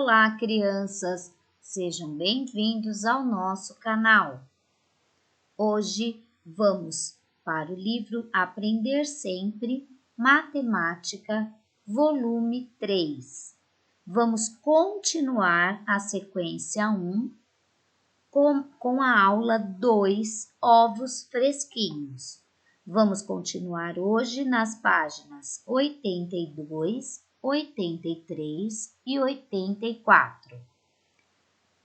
Olá, crianças! Sejam bem-vindos ao nosso canal. Hoje vamos para o livro Aprender Sempre, Matemática, volume 3. Vamos continuar a sequência 1 com a aula 2, ovos fresquinhos. Vamos continuar hoje nas páginas 82, 83 e 84.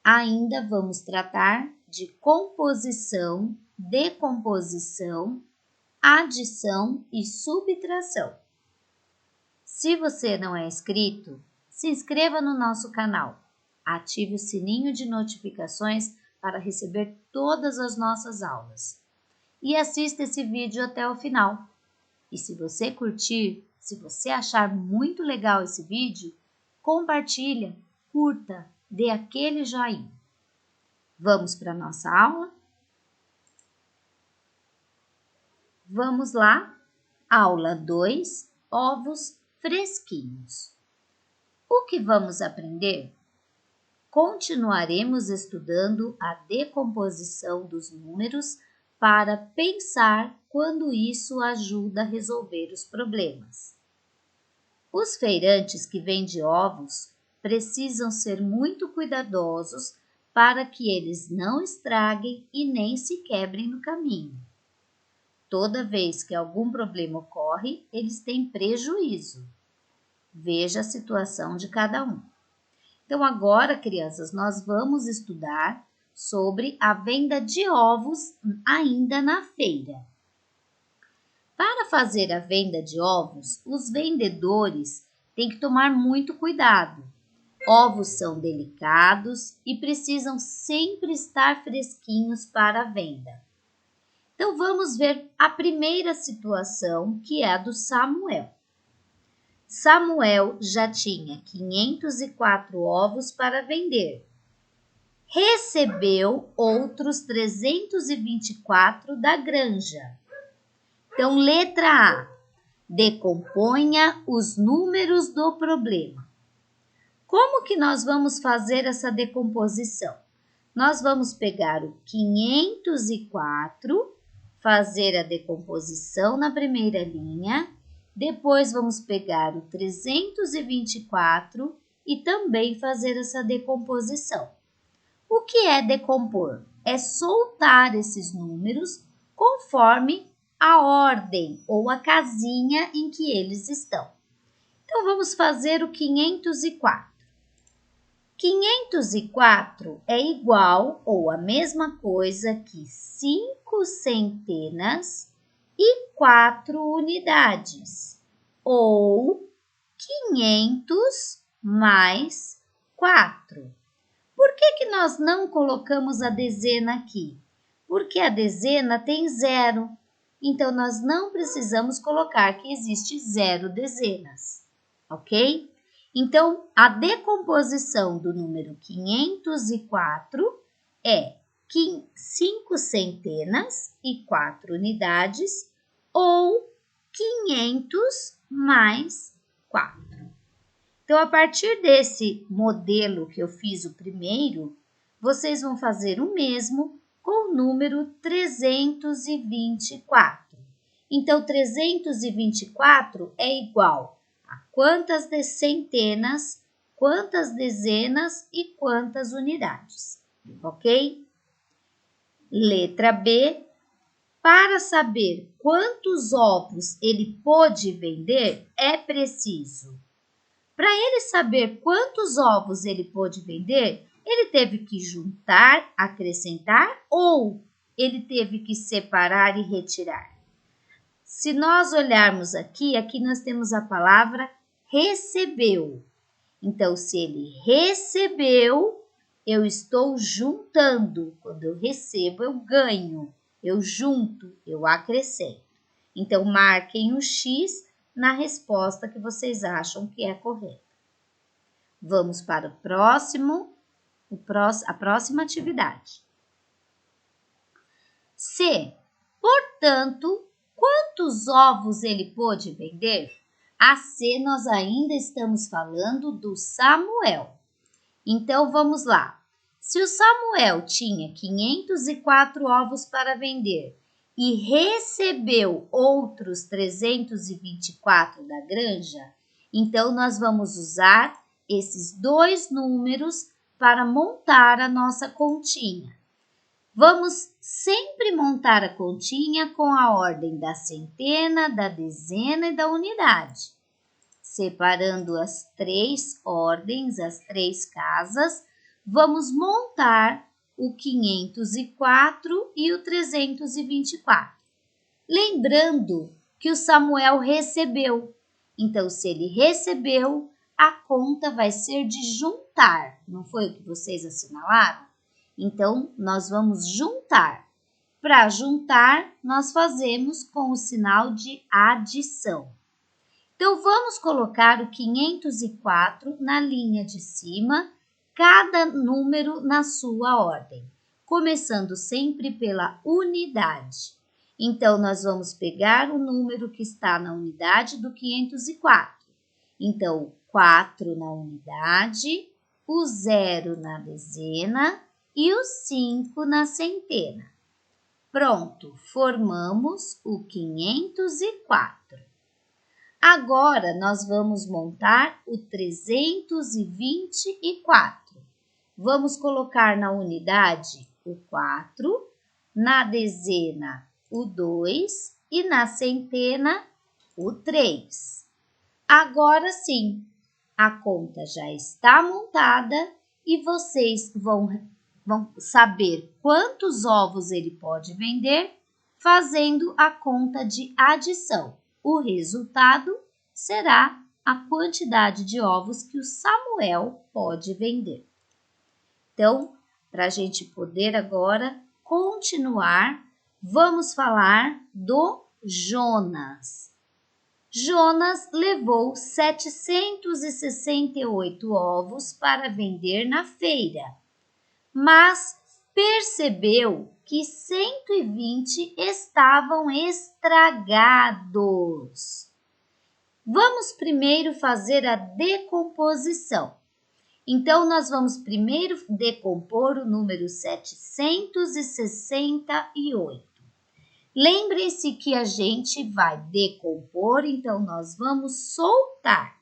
Ainda vamos tratar de composição, decomposição, adição e subtração. Se você não é inscrito, se inscreva no nosso canal, ative o sininho de notificações para receber todas as nossas aulas e assista esse vídeo até o final. E se você curtir, se você achar muito legal esse vídeo, compartilha, curta, dê aquele joinha. Vamos para a nossa aula? Vamos lá, aula 2, ovos fresquinhos. O que vamos aprender? Continuaremos estudando a decomposição dos números para pensar quando isso ajuda a resolver os problemas. Os feirantes que vendem ovos precisam ser muito cuidadosos para que eles não estraguem e nem se quebrem no caminho. Toda vez que algum problema ocorre, eles têm prejuízo. Veja a situação de cada um. Então, agora, crianças, nós vamos estudar sobre a venda de ovos ainda na feira. Para fazer a venda de ovos, os vendedores têm que tomar muito cuidado. Ovos são delicados e precisam sempre estar fresquinhos para a venda. Então, vamos ver a primeira situação, que é a do Samuel. Samuel já tinha 504 ovos para vender. Recebeu outros 324 da granja. Então, letra A. Decomponha os números do problema. Como que nós vamos fazer essa decomposição? Nós vamos pegar o 504, fazer a decomposição na primeira linha, depois vamos pegar o 324 e também fazer essa decomposição. O que é decompor? É soltar esses números conforme a ordem ou a casinha em que eles estão. Então, vamos fazer o 504. 504 é igual ou a mesma coisa que 5 centenas e 4 unidades, ou 500 mais 4. Por que nós não colocamos a dezena aqui? Porque a dezena tem zero, então nós não precisamos colocar que existe 0 dezenas, ok? Então, a decomposição do número 504 é 5 centenas e 4 unidades, ou 500 mais 4. Então, a partir desse modelo que eu fiz o primeiro, vocês vão fazer o mesmo com o número 324. Então, 324 é igual a quantas centenas, quantas dezenas e quantas unidades, ok? Letra B. Para saber quantos ovos ele pôde vender, é preciso. Para ele saber quantos ovos ele pôde vender, ele teve que juntar, acrescentar ou ele teve que separar e retirar? Se nós olharmos aqui nós temos a palavra recebeu. Então, se ele recebeu, eu estou juntando. Quando eu recebo, eu ganho. Eu junto, eu acrescento. Então, marquem o X na resposta que vocês acham que é correta. Vamos para a próxima atividade. C. Portanto, quantos ovos ele pôde vender? A C, nós ainda estamos falando do Samuel. Então, vamos lá. Se o Samuel tinha 504 ovos para vender e recebeu outros 324 da granja, então nós vamos usar esses dois números para montar a nossa continha. Vamos sempre montar a continha com a ordem da centena, da dezena e da unidade. Separando as três ordens, as três casas, vamos montar o 504 e o 324. Lembrando que o Samuel recebeu. Então, se ele recebeu, a conta vai ser de juntar. Não foi o que vocês assinalaram? Então, nós vamos juntar. Para juntar, nós fazemos com o sinal de adição. Então, vamos colocar o 504 na linha de cima, cada número na sua ordem, começando sempre pela unidade. Então, nós vamos pegar o número que está na unidade do 504. Então, 4 na unidade, o 0 na dezena e o 5 na centena. Pronto, formamos o 504. Agora, nós vamos montar o 324. Vamos colocar na unidade o 4, na dezena o 2 e na centena o 3. Agora sim, a conta já está montada e vocês vão saber quantos ovos ele pode vender fazendo a conta de adição. O resultado será a quantidade de ovos que o Samuel pode vender. Então, para a gente poder agora continuar, vamos falar do Jonas. Jonas levou 768 ovos para vender na feira, mas percebeu que 120 estavam estragados. Vamos primeiro fazer a decomposição. Então, nós vamos primeiro decompor o número 768. Lembrem-se que a gente vai decompor, então nós vamos soltar.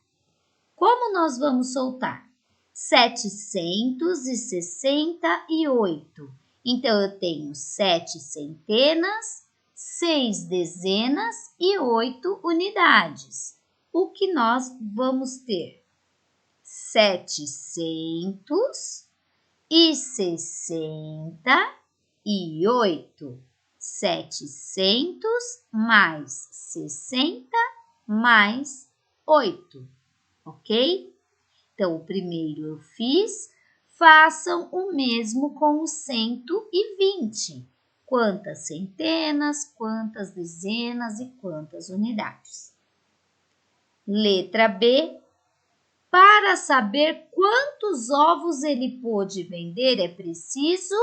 Como nós vamos soltar? 768. Então, eu tenho 7 centenas, 6 dezenas e 8 unidades. O que nós vamos ter? 768. 700 mais 60 mais 8, ok? Então, o primeiro eu fiz, façam o mesmo com o 120. Quantas centenas, quantas dezenas e quantas unidades. Letra B. Para saber quantos ovos ele pôde vender, é preciso...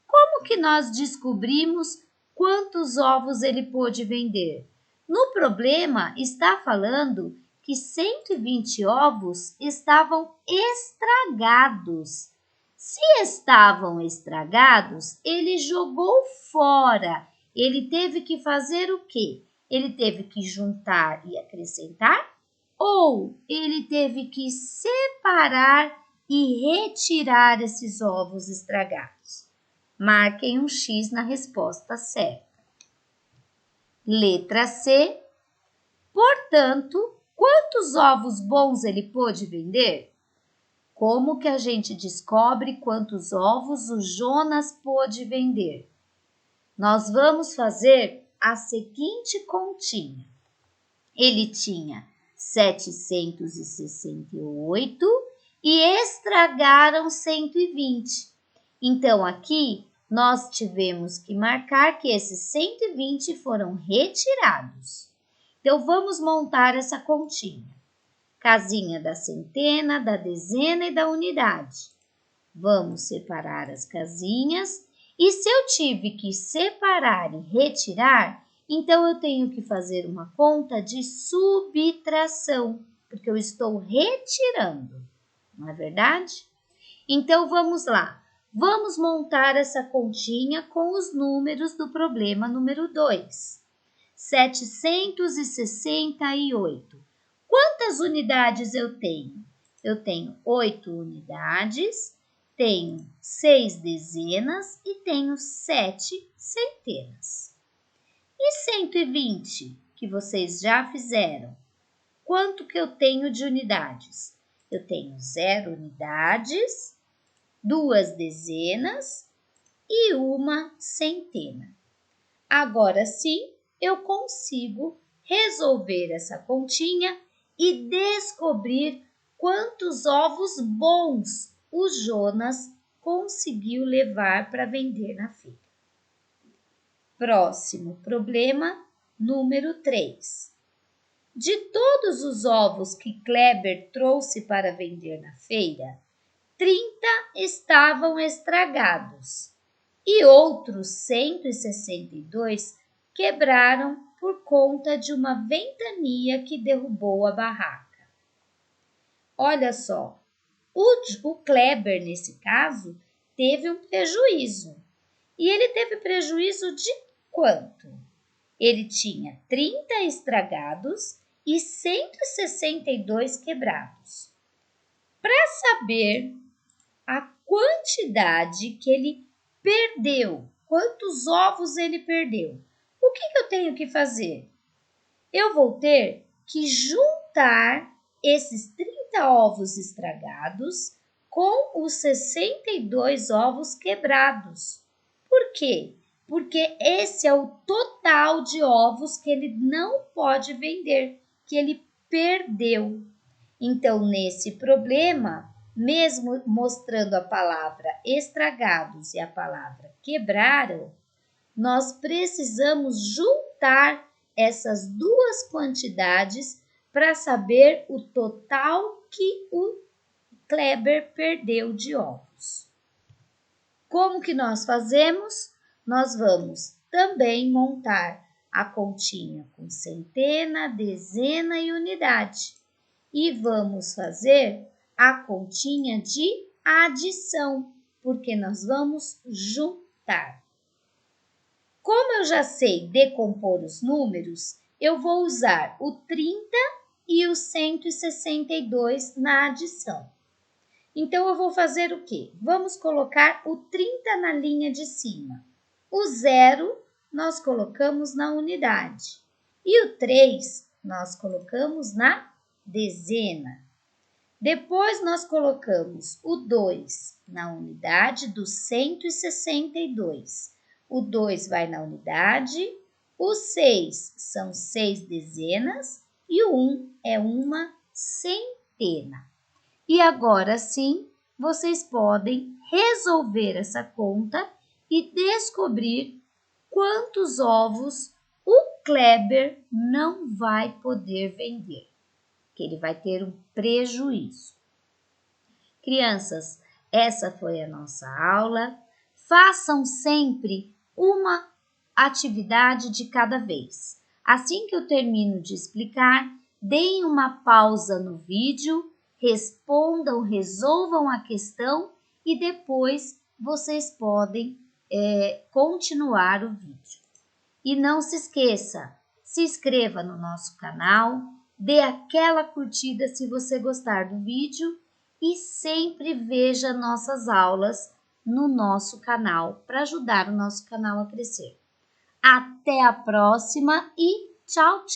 Como que nós descobrimos quantos ovos ele pôde vender? No problema, está falando que 120 ovos estavam estragados. Se estavam estragados, ele jogou fora. Ele teve que fazer o quê? Ele teve que juntar e acrescentar? Ou ele teve que separar e retirar esses ovos estragados? Marquem um X na resposta certa. Letra C. Portanto, quantos ovos bons ele pôde vender? Como que a gente descobre quantos ovos o Jonas pôde vender? Nós vamos fazer a seguinte continha. Ele tinha 768 e estragaram 120. Então, aqui, nós tivemos que marcar que esses 120 foram retirados. Então, vamos montar essa continha. Casinha da centena, da dezena e da unidade. Vamos separar as casinhas. E se eu tive que separar e retirar, então eu tenho que fazer uma conta de subtração, porque eu estou retirando, não é verdade? Então, vamos lá. Vamos montar essa continha com os números do problema número 2. 768. Quantas unidades eu tenho? Eu tenho 8 unidades, tenho 6 dezenas e tenho 7 centenas. E 120, que vocês já fizeram? Quanto que eu tenho de unidades? Eu tenho 0 unidades, 2 dezenas e 1 centena. Agora sim, eu consigo resolver essa continha e descobrir quantos ovos bons o Jonas conseguiu levar para vender na feira. Próximo problema, número 3. De todos os ovos que Kleber trouxe para vender na feira, 30 estavam estragados e outros 162 quebraram por conta de uma ventania que derrubou a barraca. Olha só, o Kleber, nesse caso, teve um prejuízo. E ele teve prejuízo de quanto? Ele tinha 30 estragados e 162 quebrados. Para saber a quantidade que ele perdeu, quantos ovos ele perdeu, o que eu tenho que fazer? Eu vou ter que juntar esses 30 ovos estragados com os 62 ovos quebrados. Por quê? Porque esse é o total de ovos que ele não pode vender, que ele perdeu. Então, nesse problema, mesmo mostrando a palavra estragados e a palavra quebraram, nós precisamos juntar essas duas quantidades para saber o total que o Kleber perdeu de ovos. Como que nós fazemos? Nós vamos também montar a continha com centena, dezena e unidade. E vamos fazer a continha de adição, porque nós vamos juntar. Como eu já sei decompor os números, eu vou usar o 30 e o 162 na adição. Então, eu vou fazer o quê? Vamos colocar o 30 na linha de cima. O 0 nós colocamos na unidade. E o 3 nós colocamos na dezena. Depois, nós colocamos o 2 na unidade do 162. O 2 vai na unidade, o 6 são 6 dezenas e o 1 é uma centena. E agora sim, vocês podem resolver essa conta e descobrir quantos ovos o Kleber não vai poder vender, que ele vai ter um prejuízo. Crianças, essa foi a nossa aula. Façam sempre uma atividade de cada vez. Assim que eu termino de explicar, deem uma pausa no vídeo, respondam, resolvam a questão e depois vocês podem continuar o vídeo. E não se esqueça, se inscreva no nosso canal, dê aquela curtida se você gostar do vídeo e sempre veja nossas aulas no nosso canal para ajudar o nosso canal a crescer. Até a próxima e tchau, tchau!